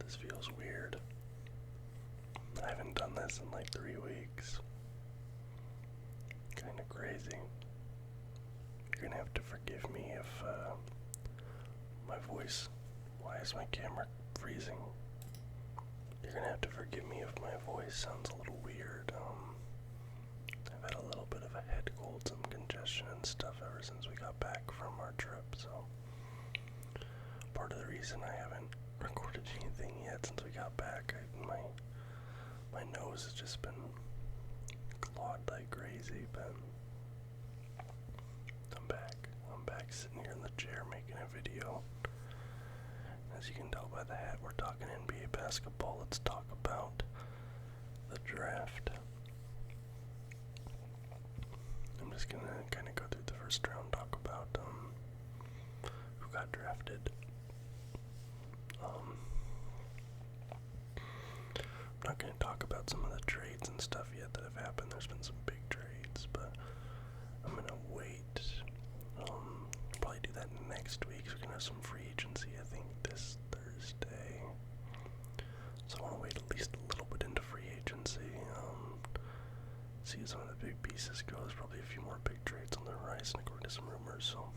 This feels weird. I haven't done this in like 3 weeks. Kinda crazy. You're gonna have to forgive me if my voice. Why is my camera freezing? You're gonna have to forgive me if my voice sounds a little weird. I've had a little bit of a head cold, some congestion and stuff ever since we got back from our trip, so part of the reason I haven't recorded anything yet since we got back, my nose has just been clawed like crazy, but I'm back. I'm back sitting here in the chair making a video. As you can tell by the hat, we're talking NBA basketball. Let's talk about the draft. I'm just gonna kind of go through the first round, talk about who got drafted. I'm not gonna talk about some of the trades and stuff yet that have happened. There's been some big trades, but I'm gonna wait. Probably do that next week. So we're gonna have some free agency, I think, this Thursday. So I want to wait at least a little bit into free agency. See some of the big pieces go. There's probably a few more big trades on the horizon according to some rumors. So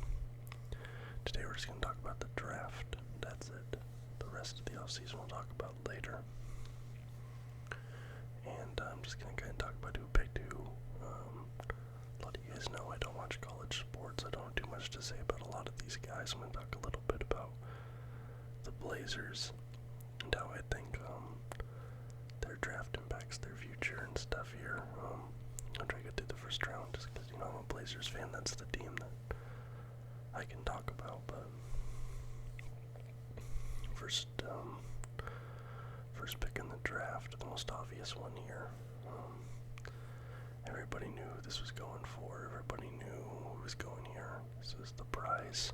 today we're just gonna talk about the draft. That's it. The rest of the offseason we'll talk about later. And I'm just gonna kind of talk about who picked who. A lot of you guys know I don't watch college sports. I don't have too much to say about a lot of these guys. I'm gonna talk a little bit about the Blazers and how I think their draft impacts their future and stuff here. I'll try to get through the first round just because, I'm a Blazers fan. That's the team that I can talk about. But first pick in the draft, the most obvious one here. Everybody knew who this was going for. Everybody knew who was going here. This is the prize.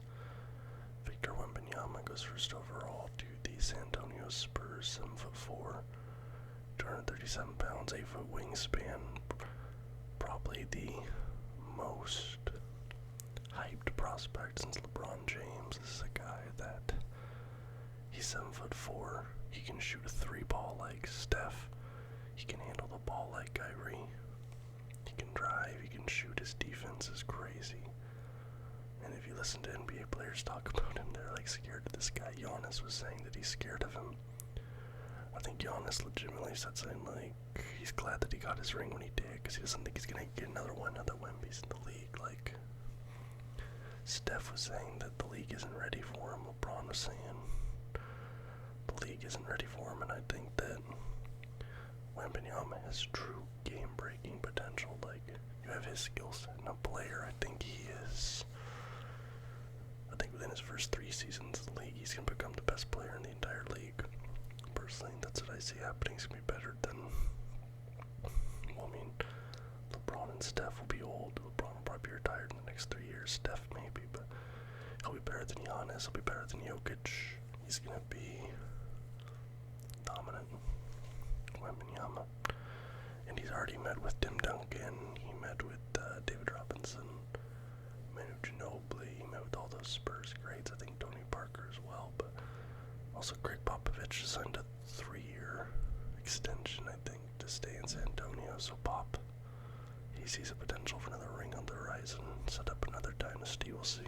Victor Wembanyama goes first overall to the San Antonio Spurs, 7'4", 237 pounds, 8-foot wingspan. Probably the most hyped prospect since LeBron James. This is a guy that he's 7'4". He can shoot a 3-ball like Steph. He can handle the ball like Kyrie. He can drive. He can shoot. His defense is crazy. And if you listen to NBA players talk about him, they're like scared of this guy. Giannis was saying that he's scared of him. I think Giannis legitimately said something like he's glad that he got his ring when he did because he doesn't think he's gonna get another one now that Wemby's in the league. Like Steph was saying that the league isn't ready for him. LeBron was saying the league isn't ready for him, and I think that Wembanyama has true game-breaking potential. Like, you have his skill set and a player. I think he is. I think within his first 3 seasons in the league, he's going to become the best player in the entire league. Personally, that's what I see happening. He's going to be better than, well, I mean, LeBron and Steph will be old. LeBron will probably be retired in the next 3 years. Steph maybe, but he'll be better than Giannis. He'll be better than Jokic. He's going to be dominant. Wembanyama. And he's already met with Tim Duncan. He met with David Robinson, Manu Ginobili. He met with all those Spurs greats. I think Tony Parker as well. But also Greg Popovich signed a 3-year extension, I think, to stay in San Antonio. So Pop, he sees a potential for another ring on the horizon. Set up another dynasty. We'll see.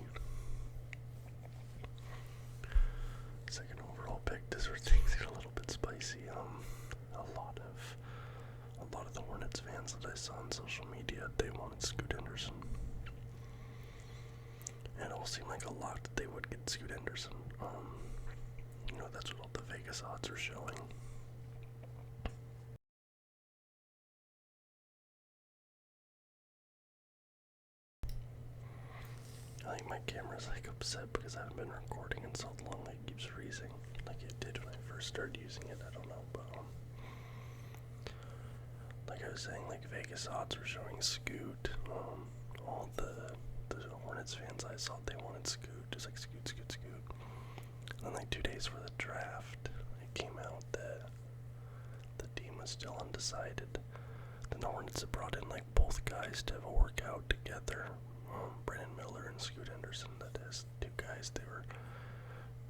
Second overall pick. This is where things get a little bit spicy. A lot of the Hornets fans that I saw on social media, they wanted Scoot Henderson. And it all seemed like a lot that they would get Scoot Henderson. That's what all the Vegas odds are showing. I think my camera's like upset because I haven't been recording in so long that it keeps freezing. Like it did when I first started using it, I don't know, but like I was saying, like Vegas odds were showing Scoot. All the Hornets fans I saw, they wanted Scoot, just like Scoot. And then like 2 days for the draft, it came out that the team was still undecided. Then the Hornets had brought in like both guys to have a workout together. Brandon Miller and Scoot Henderson, that is, 2 guys, they were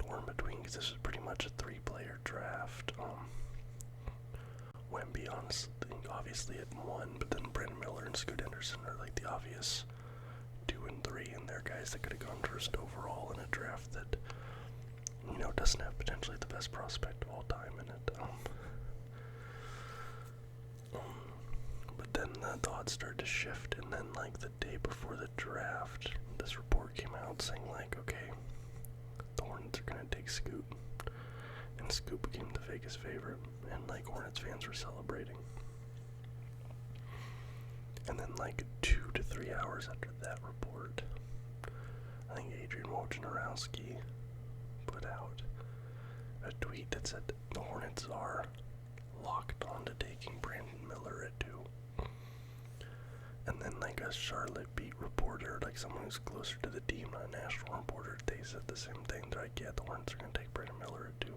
torn between because this was pretty much a 3-player draft. Wemby, honestly, obviously at 1, but then Brandon Miller and Scoot Henderson are like the obvious 2 and 3, and they're guys that could have gone first overall in a draft that, you know, doesn't have potentially the best prospect of all time in it. But then the thoughts started to shift, and then like the day before the draft, this report came out saying like, okay, the Hornets are gonna take Scoot, and Scoot became the Vegas favorite, and like Hornets fans were celebrating. And then like 2 to 3 hours after that report, I think Adrian Wojnarowski put out a tweet that said the Hornets are locked on to taking Brandon Miller at 2. And then like a Charlotte beat reporter, like someone who's closer to the team, not a national reporter, they said the same thing. They're like, yeah, the Hornets are going to take Brandon Miller at 2.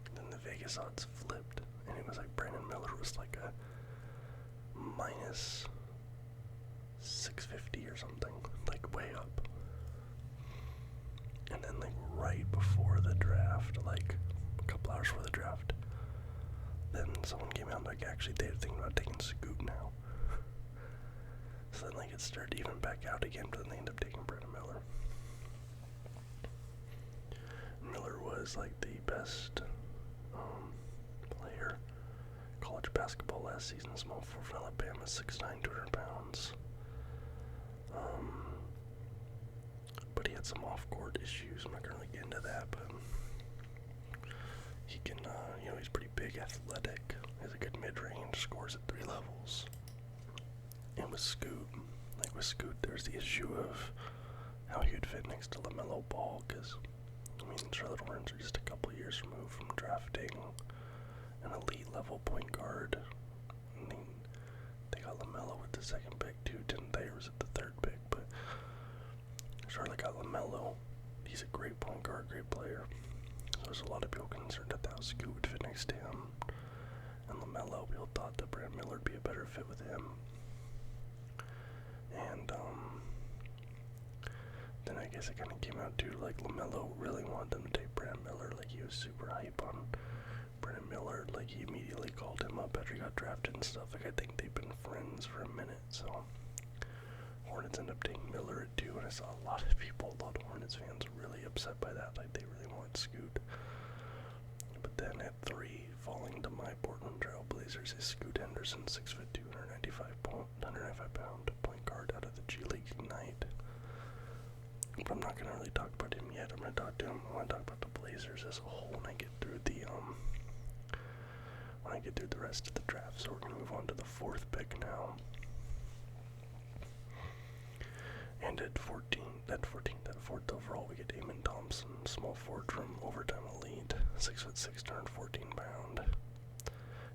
And then the Vegas odds flipped, and it was like Brandon Miller was like a minus 650 or something, like way up. And then like right before the draft, like a couple hours before the draft, then someone came out like, actually they're thinking about taking Scoot now. So then like it started to even back out again, but then they ended up taking Brandon Miller. Miller was like the best player college basketball last season, small forward from Alabama, 6'9", 200 pounds. But he had some off-court issues. I'm not going to really get into that, but he can, he's pretty big, athletic, has a good mid-range, scores at 3 levels. And with Scoot, there's the issue of how he would fit next to LaMelo Ball, because, Charlotte Hornets are just a couple years removed from drafting an elite-level point guard. They got LaMelo with the second pick, too. Tim Thayer at the 3rd pick, but Charlotte got LaMelo. He's a great point guard, great player. So there's a lot of people concerned that Scoot would fit next to him. And LaMelo, people thought that Brandon Miller would be a better fit with him. And, then I guess it kind of came out too, like LaMelo really wanted them to take Brandon Miller, like he was super hype on Brandon Miller, like he immediately called him up after he got drafted and stuff. Like I think they've been friends for a minute, so Hornets ended up taking Miller at 2, and I saw a lot of Hornets fans really upset by that, like they really wanted Scoot. But then at 3, falling to my Portland Trail Blazers is Scoot Henderson, 6'2", 195 pound point guard out of the G League Ignite. But I'm not gonna really talk about him yet. I want to talk about the Blazers as a whole when I get through the rest of the draft. So we're gonna move on to the 4th pick now. And at 4th overall, we get Amen Thompson, small forward from Overtime Elite, 6'6", 214 pound.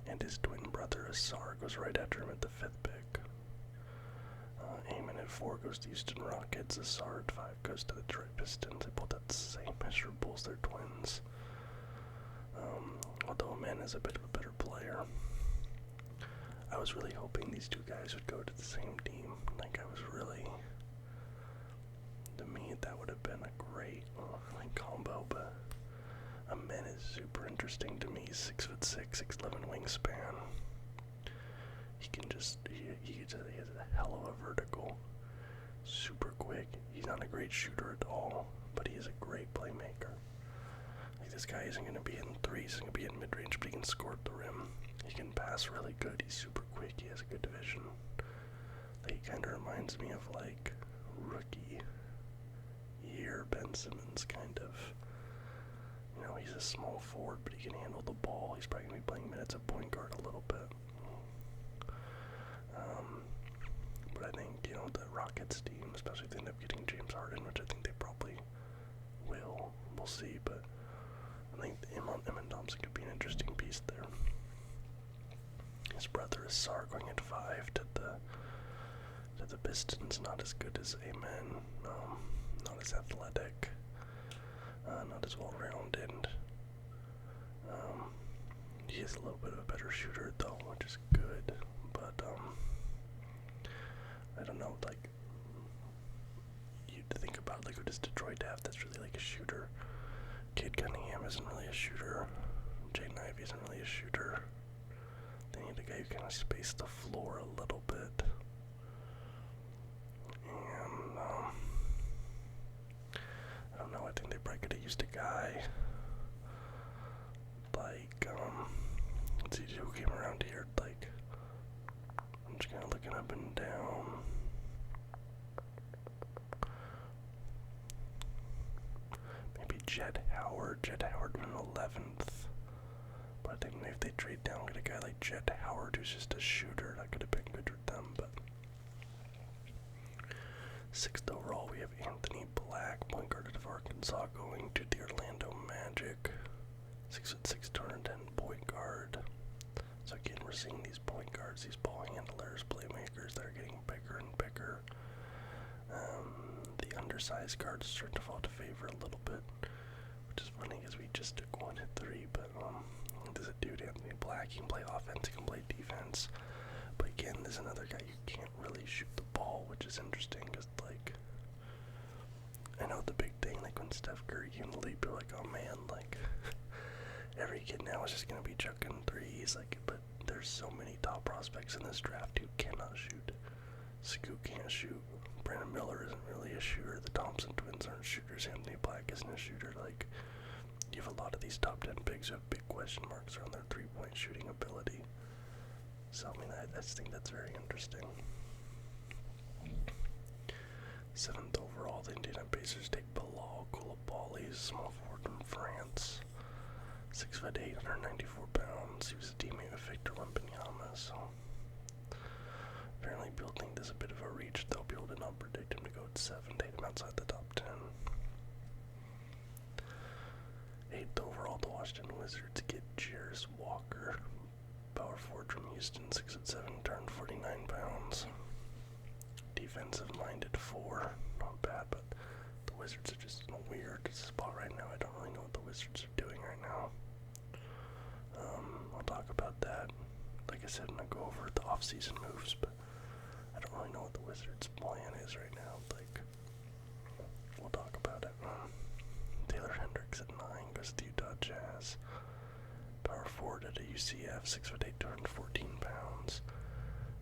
And his twin brother Asar goes right after him at the 5th pick. Amen at 4 goes to Houston Rockets. Asar at 5 goes to the Detroit Pistons. They both have the same measurables. They're twins. Although Amen is a bit of a better player. I was really hoping these two guys would go to the same team. To me, that would have been a great combo, but Amen is super interesting to me. He's 6'6", 6'11" wingspan. He has a hell of a vertical. Super quick. He's not a great shooter at all, but he is a great playmaker. Like this guy isn't going to be in threes, he's going to be in mid-range, but he can score at the rim. He can pass really good. He's super quick. He has a good vision. Like, he kind of reminds me of like rookie year Ben Simmons, kind of. He's a small forward, but he can handle the ball. He's probably going to be playing minutes at point guard a little bit. But I think, the Rockets team, especially if they end up getting James Harden, which I think they probably will, we'll see, but I think Amen Thompson could be an interesting piece there. His brother is Sar going at 5 to the Pistons, not as good as Amen, not as athletic, not as well-rounded. He is a little bit of a better shooter though, which is good, but I don't know, you'd think about who does Detroit have that's really like a shooter. Cade Cunningham isn't really a shooter. Jaden Ivey isn't really a shooter. They need a guy who kind of space the floor a little bit. And, I don't know, I think they probably could have used a guy like, let's see who came around here, like, I'm just kind of looking up and down. Maybe Jett Howard. Jett Howard went 11th. But I think maybe if they trade down, get a guy like Jett Howard who's just a shooter, that could have been good for them, but 6th overall, we have Anthony Black, point guard of Arkansas, going to the Orlando Magic. 6'6", 210 point guard. So again, we're seeing these point guards, these ball handlers, playmakers that are getting bigger and bigger. The undersized guards start to fall to favor a little bit, which is funny because we just took 1 at 3. But there's a dude, Anthony Black. He can play offense, he can play defense. But again, there's another guy who can't really shoot the ball, which is interesting because, like, I know the big thing, like when Steph Curry came to the league, people are like, oh man, like, every kid now is just going to be chucking threes, like, but there's so many top prospects in this draft who cannot shoot. Scoot can't shoot. Brandon Miller isn't really a shooter. The Thompson twins aren't shooters. Anthony Black isn't a shooter. Like, you have a lot of these top 10 picks who have big question marks around their three-point shooting ability. So, I mean, I just think that's very interesting. 7th overall, the Indiana Pacers take Bilal Koulibaly, small forward from France. 6'8", 194 pounds. He was a teammate of Victor Wembanyama, so apparently people think there's a bit of a reach. Though people did not predict him to go at 7, take him outside the top 10. 8th overall, the Washington Wizards get Jarace Walker, power forward from Houston, 6'7", turned 49 pounds. Defensive-minded 4, not bad, but the Wizards are just in a weird spot right now. I don't really know what the Wizards are doing right now. I'll talk about that. Like I said, I'm going to go over the off-season moves, but I don't really know what the Wizards' plan is right now. Like, we'll talk about it. Taylor Hendricks at 9 goes to the Utah Jazz. Power forward at a UCF, 6'8", 214 pounds.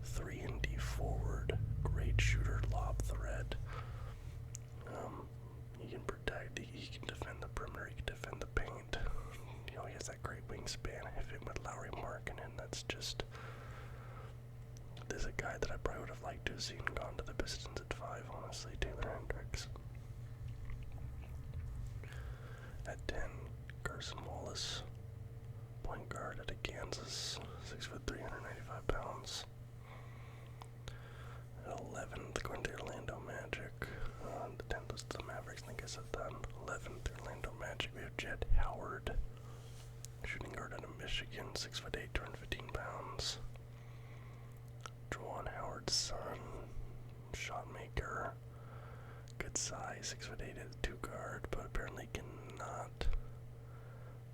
3-and-D forward, great shooter, lob threat. He can protect, he can defend the perimeter, he can defend the paint. You know, he has that great wingspan. I have him with Lauri Markkanen. That's just, there's a guy that I probably would have liked to have seen gone to the Pistons at 5, honestly, Taylor Hendricks. At 10, Carson Wallace, point guard at a Kansas, 6'3", 195 pounds. At 11th, going to Orlando Magic. The 10th was the Mavericks, I think I said that. 11th, Orlando Magic, we have Jett Howard, shooting guard out of Michigan, 6'8", 215 pounds. Juwan Howard's son, shot maker, good size, 6'8" at a 2 guard, but apparently cannot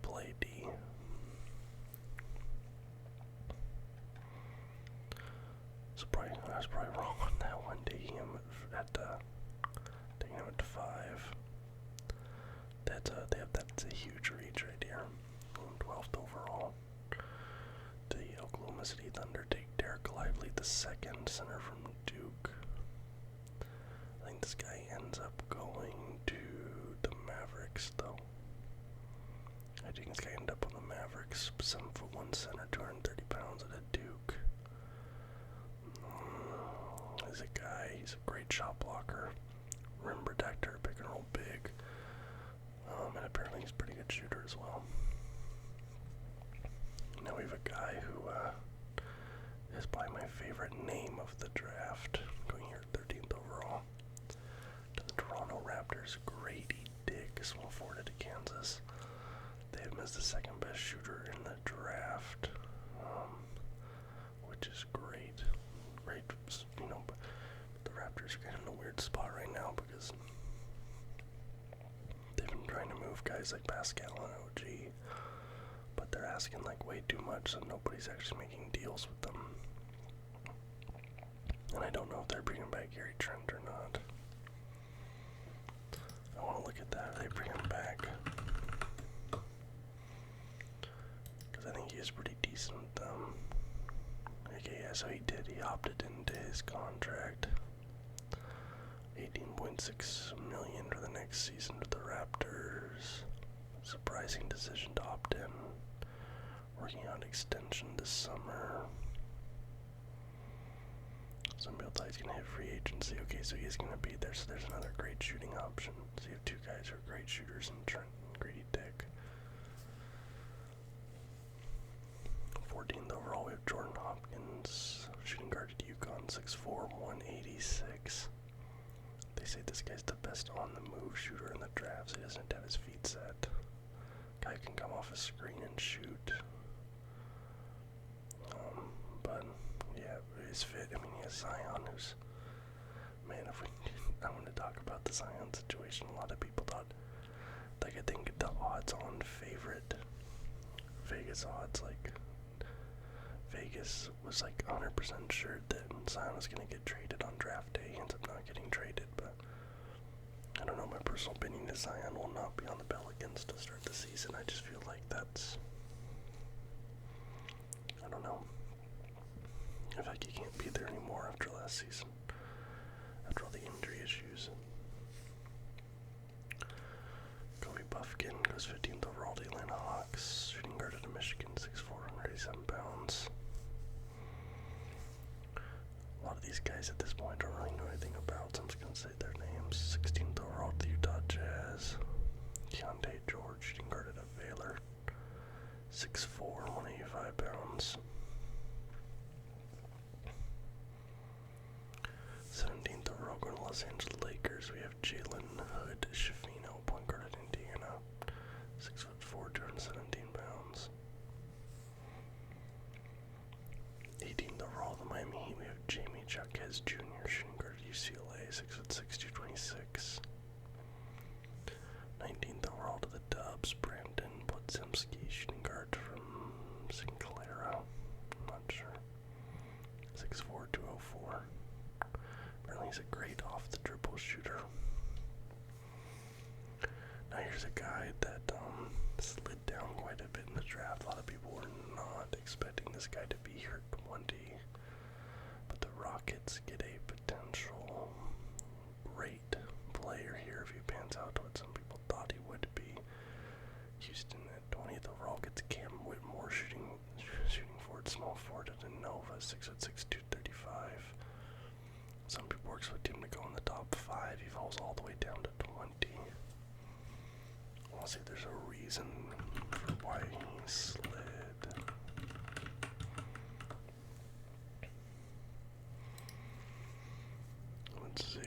play D. So I was probably wrong on that one. Taking him at 5. That's a huge reach right here. 12th overall. The Oklahoma City Thunder take Derek Lively, the second center from Duke. I think this guy ends up going to the Mavericks, though. I think this guy ended up on the Mavericks. 7'1" center, 230 pounds at a Duke. He's a guy, he's a great shot blocker, rim protector, pick and roll big, and apparently he's a pretty good shooter as well. Now we have a guy who is probably my favorite name of the draft, going here at 13th overall, to the Toronto Raptors, Grady Dick, small forward to Kansas. They have him as the second best shooter in the draft, which is great. Great, you know, but the Raptors are kind of in a weird spot right now because they've been trying to move guys like Pascal and OG, but they're asking like way too much, so nobody's actually making deals with them. And I don't know if they're bringing back Gary Trent or not. I want to look at that. They bring him back. is pretty decent with them. Okay, yeah, so he did. He opted into his contract. $18.6 million for the next season with the Raptors. Surprising decision to opt in. Working on extension this summer. Some people thought he's going to hit free agency. Okay, so he's going to be there. So there's another great shooting option. So you have two guys who are great shooters in Trent and Grady Dick. 14th overall, we have Jordan Hopkins, shooting guard at UConn, 6'4", 186. They say this guy's the best on-the-move shooter in the draft, so he doesn't have his feet set. Guy can come off a screen and shoot. But, yeah, his fit, I mean, he has Zion, who's, man, I want to talk about the Zion situation. A lot of people thought, like, I think the odds-on favorite, Vegas odds, like, Vegas was like 100% sure that Zion was going to get traded on draft day. He ends up not getting traded, but I don't know. My personal opinion is Zion will not be on the Pelicans to start the season. I just feel like that's, I don't know. I feel like he can't be there anymore after last season, after all the injury issues. Kobe Buffkin goes 15th overall to Atlanta Hawks, shooting guard at Michigan, 6'4", 187 pounds. A lot of these guys at this point I don't really know anything about, so I'm just going to say their names. 16th overall to the Utah Jazz, Keontae George, shooting guard at Baylor, 6'4", 185 pounds. 17th overall going to Los Angeles Lakers, we have Jalen Hood Schifino, point guard at Indiana, 6'4", 217 pounds. 18th overall the Miami Heat, we have Jamie Jaquez Jr., shooting guard at UCLA, 6'6", 226. 19th overall to the Dubs, Brandon Podziemski, shooting guard from Sinclair. I'm not sure. 6'4", 204. Apparently he's a great off-the-dribble shooter. Now here's a guy that slid down quite a bit in the draft. A lot of people were not expecting this guy to be here at 20. But the Rockets get a potential great player here if he pans out to what some people thought he would be. Houston at 20th overall gets Cam Whitmore, shooting forward, small forward at Nova, 6'6", 235. Some people expect him to go in the top 5. He falls all the way down to 20. I want to say there's a reason for why he slid. Let's see.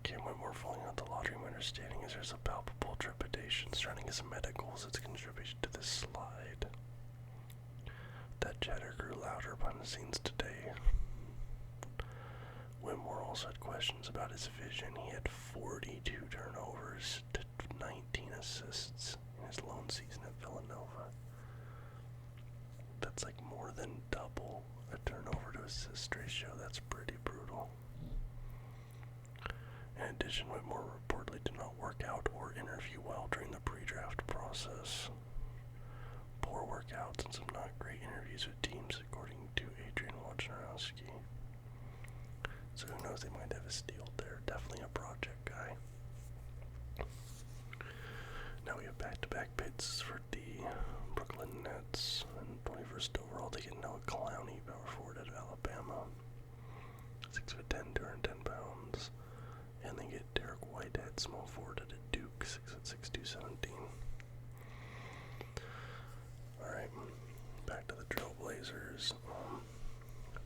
Cam Whitmore falling out the lottery, my understanding is there's a palpable trepidation surrounding his medicals. It's contributed to this slide. That chatter grew louder behind the scenes today. Whitmore also had questions about his vision. He had 42 turnovers to 19 assists in his lone season at Villanova. That's like more than double a turnover to assist ratio. That's pretty brutal. In addition, Whitmore reportedly did not work out or interview well during the pre-draft process. Poor workouts and some not great interviews with teams, according to Adrian Wojnarowski. So who knows, they might have a steal there. Definitely a project guy. Now we have back-to-back bids for the Brooklyn Nets. And 21st overall, they get Noah Clowney, power forward at Alabama. 6'10", 210 pounds. And they get Derek Whitehead, small forward at Duke, 6'6", 217. Alright, back to the Trailblazers.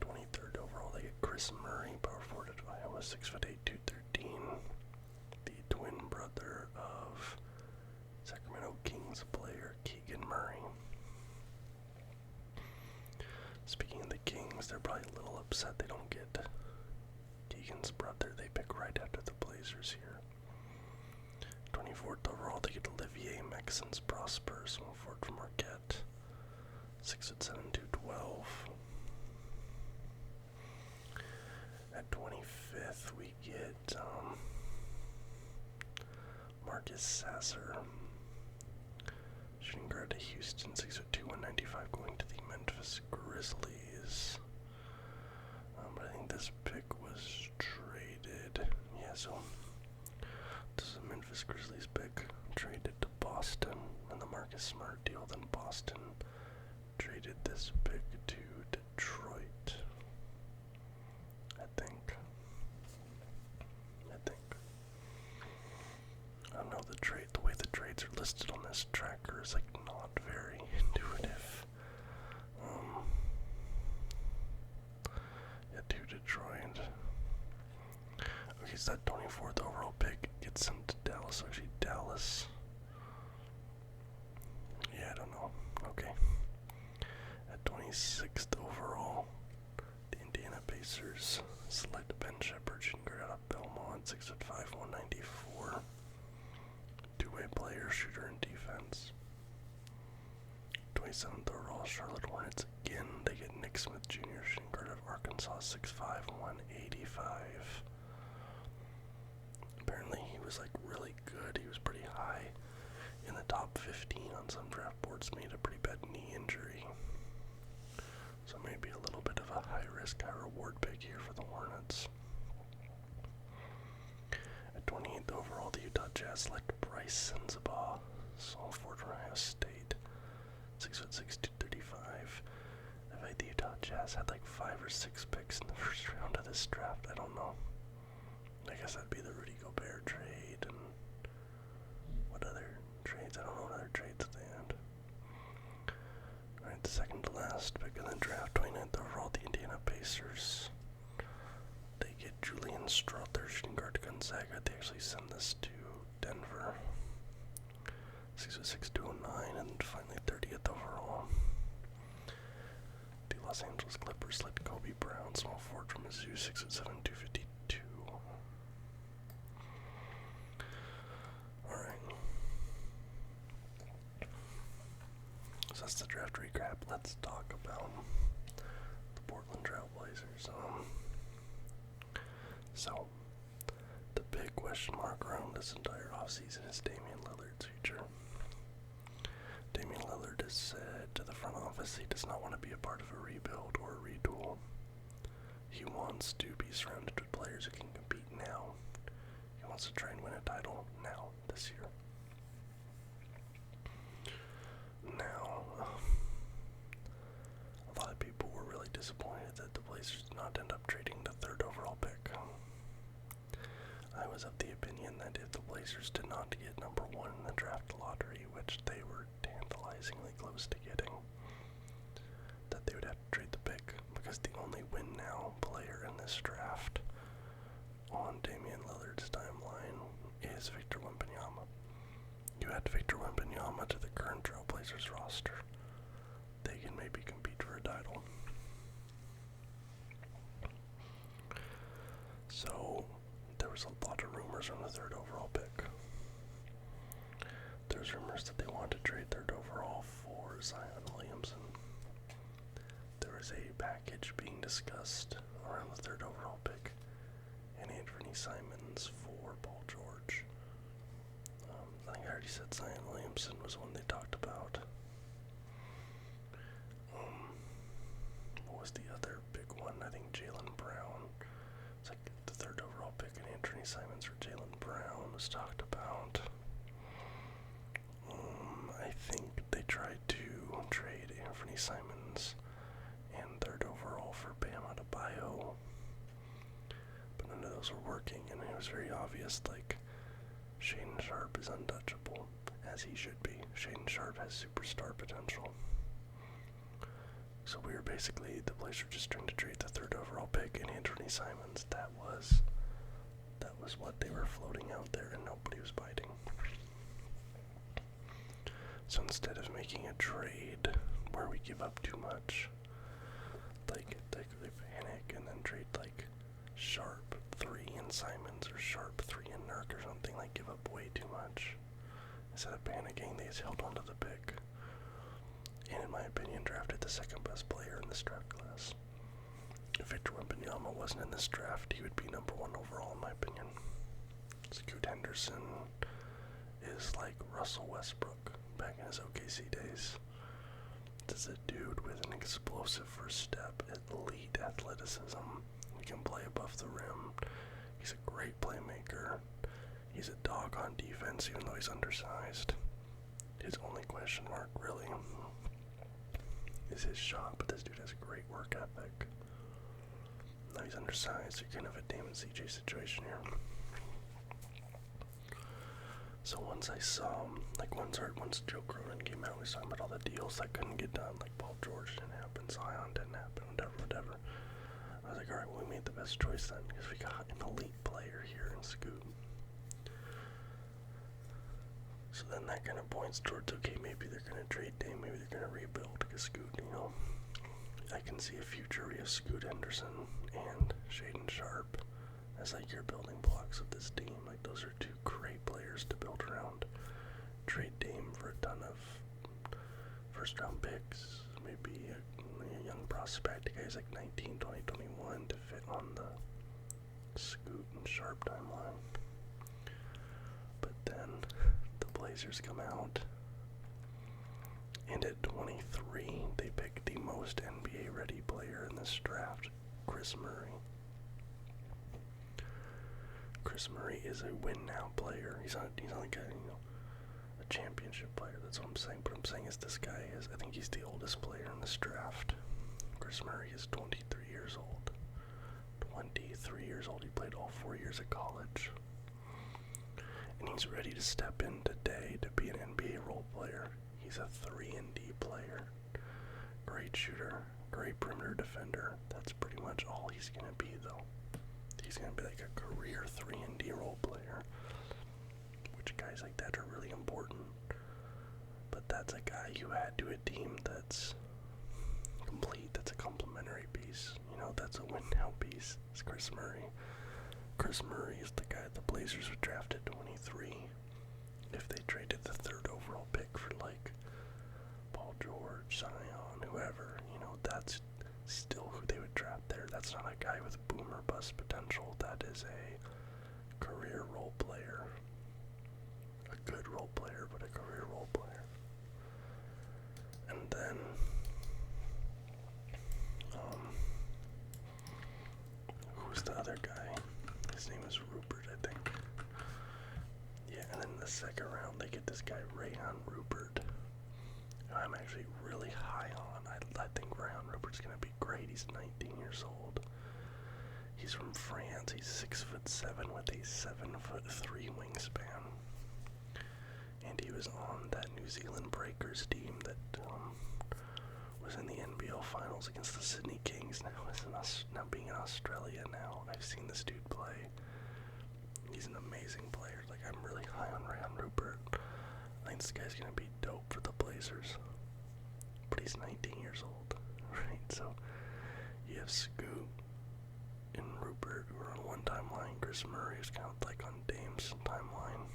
23rd overall, they get Chris Murray, power forward at Iowa, 6'8", 213. The twin brother of Sacramento Kings player Keegan Murray. Speaking of the Kings, they're probably a little upset they don't get Keegan's brother. They pick right after the Blazers here. 24th overall, they get Olivier Maxence Prosper, small forward from Marquette, 6'7", 212. At 25th, we get Marcus Sasser. Shooting guard to Houston, 6'2", 195, going to the Memphis Grizzlies. But I think this pick was traded. Yeah, so this is a Memphis Grizzlies pick traded to Boston, and the Marcus Smart deal. Then Boston traded this pick to Detroit. I think. I don't know, the way the trades are listed on this tracker is like not very intuitive. Yeah, to Detroit. Okay, so that 24th overall pick gets sent to Dallas. Actually, Dallas. Yeah, I don't know. Okay. At 26th overall, the Indiana Pacers select Ben Shepherd, shooting guard out of Belmont, 6'5", 194. Two-way player, shooter, and defense. 27th overall, Charlotte Hornets again. They get Nick Smith Jr., shooting guard of Arkansas, 6'5", 185. Apparently he was like really good. He was pretty high in the top 15 on some draft boards. Made a pretty bad knee injury. So maybe a little bit of a high-risk, high-reward pick here for the Hornets. At 28th overall, the Utah Jazz select Bryce Sensabaugh, sophomore from Ohio State, 6'6", 235. I feel like the Utah Jazz had like 5 or 6 picks in the first round of this draft. I don't know. I guess that'd be the Rudy Gobert trade, and what other trades? I don't know what other trades they had. Alright, the second to last pick in the draft, 29th overall, the Indiana Pacers. They get Julian Strother, shooting guard to Gonzaga. They actually send this to Denver. 6'6", 209, and finally 30th overall. The Los Angeles Clippers select Kobe Brown, small forward from Mizzou, 6'7", 252. Alright. So that's the draft recap. Let's talk about the Portland Trailblazers. So, the big question mark around this entire offseason is Damian Lillard's future. Damian Lillard has said to the front office he does not want to be a part of a rebuild or a retool. He wants to be surrounded with players who can compete now. He wants to try and win a title now, this year. Now, a lot of people were really disappointed that the Blazers did not end up trading the 3rd overall pick. I was of the opinion that if the Blazers did not get number 1 in the draft lottery, which they were tantalizingly close to getting, that they would have to trade the pick, because the only win-now player in this draft on Damian Lillard's timeline is Victor Wembanyama. You add Victor Wembanyama to the current Trailblazers roster, they can maybe compete for a title. So, there was a lot of rumors on the 3rd overall pick. There's rumors that they want to trade 3rd overall for Zion Williamson. There was a package being discussed around the 3rd overall pick and Anthony Simons for Paul George. I think I already said Zion Williamson was one they talked about. What was the other big one? I think Jaylen Brown. It's like the 3rd overall pick and Anthony Simons for Jaylen Brown was talked about. I think they tried to trade Anthony Simons and 3rd overall for Bam Adebayo, but none of those were working, and it was very obvious, like, Shaedon Sharpe is untouchable, as he should be. Shaedon Sharpe has superstar potential. So we were basically, the Blazers were just trying to trade the 3rd overall pick and Anthony Simons. That was what they were floating out there, and nobody was biting. So instead of making a trade where we give up too much, like they panic and then trade like Sharpe 3 and Simons, or Sharpe 3 and Nurk, or something, like give up way too much. Instead of panicking, they just held onto the pick, and in my opinion drafted the 2nd best player in this draft class. If Victor Wembanyama wasn't in this draft, he would be number 1 overall in my opinion. Scoot Henderson is like Russell Westbrook back in his OKC days. This is a dude with an explosive first step, elite athleticism. He can play above the rim. He's a great playmaker. He's a dog on defense, even though he's undersized. His only question mark, really, is his shot, but this dude has a great work ethic. Now he's undersized, so you're kind of a Damon CJ situation here. So once I saw, once Joe Cronin came out, we was talking about all the deals that couldn't get done, like Paul George didn't happen, Zion didn't happen, whatever. I was like, alright, well, we made the best choice then, because we got an elite player here in Scoot. So then that kind of points towards, okay, maybe they're going to trade Dame, maybe they're going to rebuild, because Scoot, I can see a future where you have Scoot Henderson and Shaedon Sharpe as like your building blocks of this team. Like, those are two great players to build around. Trade Dame for a ton of first round picks, maybe a young prospect, guys like 19, 20, 21 to fit on the Scoot and Sharpe timeline. But then the Blazers come out, and at 23 they pick the most NBA ready player in this draft, Chris Murray. Chris Murray is a win-now player. He's not like a championship player. That's what I'm saying. But I'm saying is this guy is, I think he's the oldest player in this draft. Chris Murray is 23 years old. 23 years old. He played all 4 years of college. And he's ready to step in today to be an NBA role player. He's a 3-and-D player. Great shooter. Great perimeter defender. That's pretty much all he's going to be, though. He's going to be like a career 3-and-D role player, which guys like that are really important. But that's a guy you add to a team that's complete, that's a complementary piece. That's a win-now piece. It's Chris Murray. Chris Murray is the guy the Blazers would draft at 23 if they traded the 3rd overall pick for like Paul George, Zion, whoever. That's still who they would draft there. That's not a guy with boom or bust potential. That is a career role player. A good role player, but a career role player. And then who's the other guy? His name is Rupert, I think. Yeah, and then in the 2nd round they get this guy Rayon Rupert, who I'm actually really high on. I think Rayon Rupert's gonna be great. He's 19 years old. He's from France. He's 6'7" with a 7'3" wingspan. And he was on that New Zealand Breakers team that was in the NBL Finals against the Sydney Kings. Now being in Australia now, I've seen this dude play. He's an amazing player. Like, I'm really high on Rayon Rupert. I think this guy's gonna be dope for the Blazers. But he's 19 years old, right? So you have Scoot and Rupert who are on one timeline. Chris Murray is kind of like on Dame's timeline.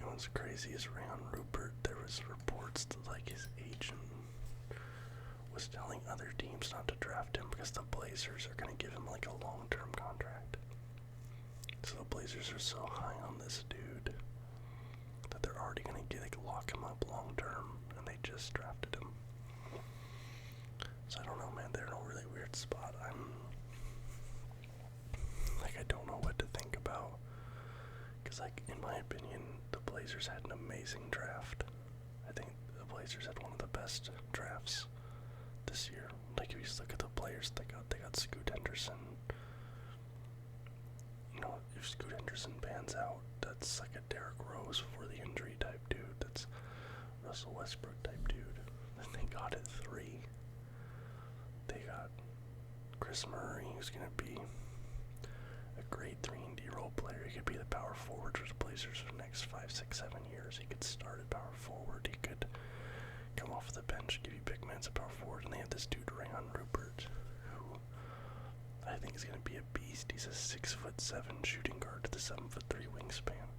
And what's crazy is Rayon Rupert, there was reports that like his agent was telling other teams not to draft him because the Blazers are going to give him like a long-term contract. So the Blazers are so high on this dude that they're already going to lock him up long-term, and they just drafted him. So I don't know, man. They're in a really weird spot. I don't know what to think about. Because, in my opinion, the Blazers had an amazing draft. I think the Blazers had one of the best drafts this year. If you just look at the players they got Scoot Henderson. If Scoot Henderson pans out, that's like a Derrick Rose before the injury type dude. That's Russell Westbrook type dude. Then they got at 3. They got Chris Murray, who's going to be a great 3-and-D role player. He could be the power forward for the Blazers for the next 5, 6, 7 years. He could start at power forward. He could come off the bench, give you big minutes at power forward. And they have this dude, Rayon Rupert, who I think is going to be a beast. He's a 6'7" shooting guard with a 7'3" wingspan.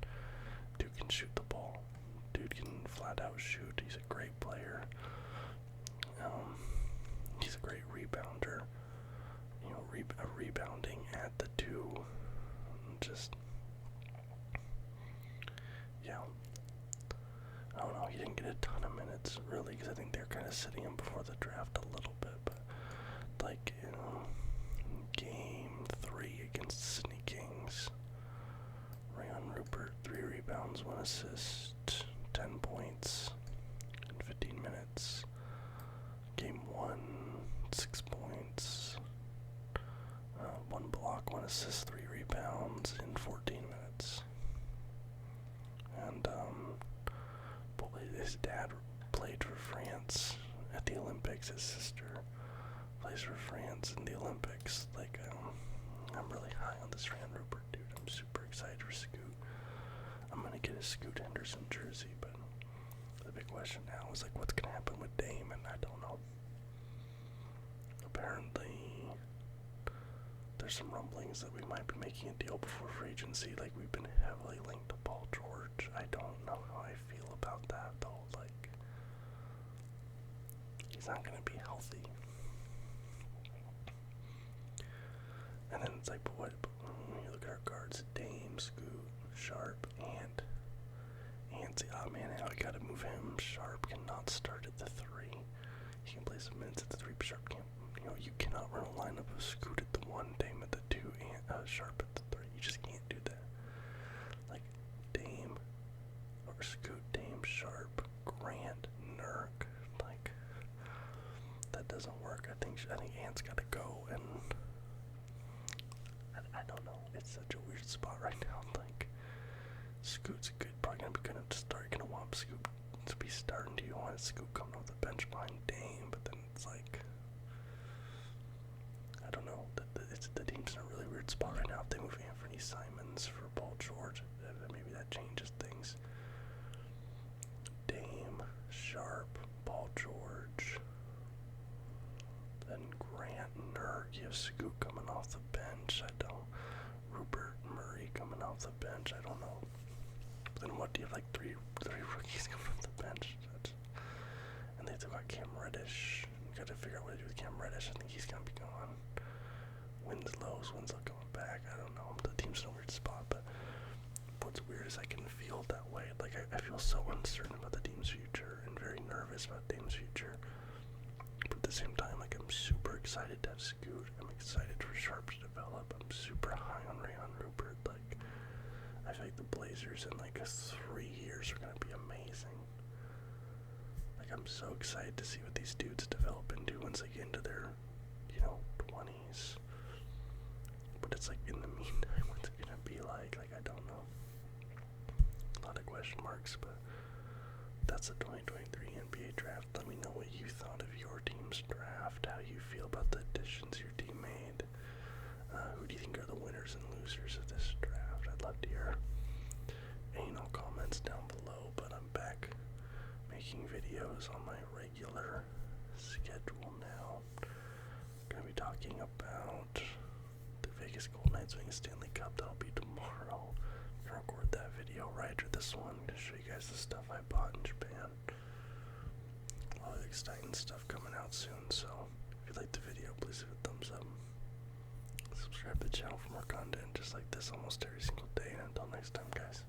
Dude can shoot the ball. Dude can flat out shoot. He's a great player. He's a great rebounder. Rebounding at the 2. Just get a ton of minutes, really, because I think they're kind of sitting him before the draft a little bit. But, like, game 3 against the Sydney Kings, Rayon Rupert, 3 rebounds, 1 assist, 10 points in 15 minutes. Game 1, 6 points, 1 block, 1 assist, 3 rebounds in 14 minutes. And his dad played for France at the Olympics. His sister plays for France in the Olympics. Like, I'm really high on this Rayon Rupert dude. I'm super excited for Scoot. I'm gonna get a Scoot Henderson jersey, but the big question now is, like, what's gonna happen with Dame, and I don't know. Apparently, there's some rumblings that we might be making a deal before free agency. Like, we've been heavily linked to Paul George. I don't know how I feel about that, though. Like, he's not gonna be healthy. And then it's like, but what? When you look at our guards, Dame, Scoot, Sharp, and oh man, now I gotta move him. Sharp cannot start at the 3. He can play some minutes at the 3, but Sharp can't. You cannot run a lineup of Scoot at the 1, Dame at the 2, and Sharp at the 3. You just can't do that. Like, Dame, or Scoot, Dame, Sharp, Grant, Nurk. Like, that doesn't work. I think Ant's gotta go, and I don't know. It's such a weird spot right now. Like, Scoot's good, probably gonna be good enough to start. You're gonna want Scoot to be starting. Do you want Scoot coming off the bench behind Dame? But then it's like, I don't know. The team's in a really weird spot right now. If they move Anthony Simons for Paul George, maybe that changes things. Dame, Sharp, Paul George, then Grant, Nurk. You have Scoot coming off the bench. Rupert, Murray coming off the bench. I don't know. Then what do you have, like three rookies coming off the bench? And they still got Cam Reddish. You got to figure out what to do with Cam Reddish. I think he's gonna be gone. Winslow coming back. I don't know. The team's in a weird spot, but what's weird is I can feel that way. Like, I feel so uncertain about the team's future and very nervous about Dame's future. But at the same time, like, I'm super excited to have Scoot. I'm excited for Sharp to develop. I'm super high on Rayon Rupert. Like, I feel like the Blazers in like 3 years are gonna be amazing. Like, I'm so excited to see what these dudes develop into once they get into their, 20s. But it's like, in the meantime, what's it gonna be like? Like, I don't know. A lot of question marks, but that's the 2023 NBA draft. Let me know what you thought of your team's draft, how you feel about the additions your team made. Who do you think are the winners and losers of this draft? I'd love to hear anal comments down below, but I'm back making videos on my regular schedule now. I'm gonna be talking about the Vegas Golden Knights winning Stanley Cup. That'll be tomorrow. I'm gonna record that video right after this one. I'm gonna show you guys the stuff I bought in Japan. A lot of exciting stuff coming out soon, so if you liked the video, please give it a thumbs up. Subscribe to the channel for more content just like this almost every single day, and until next time, guys.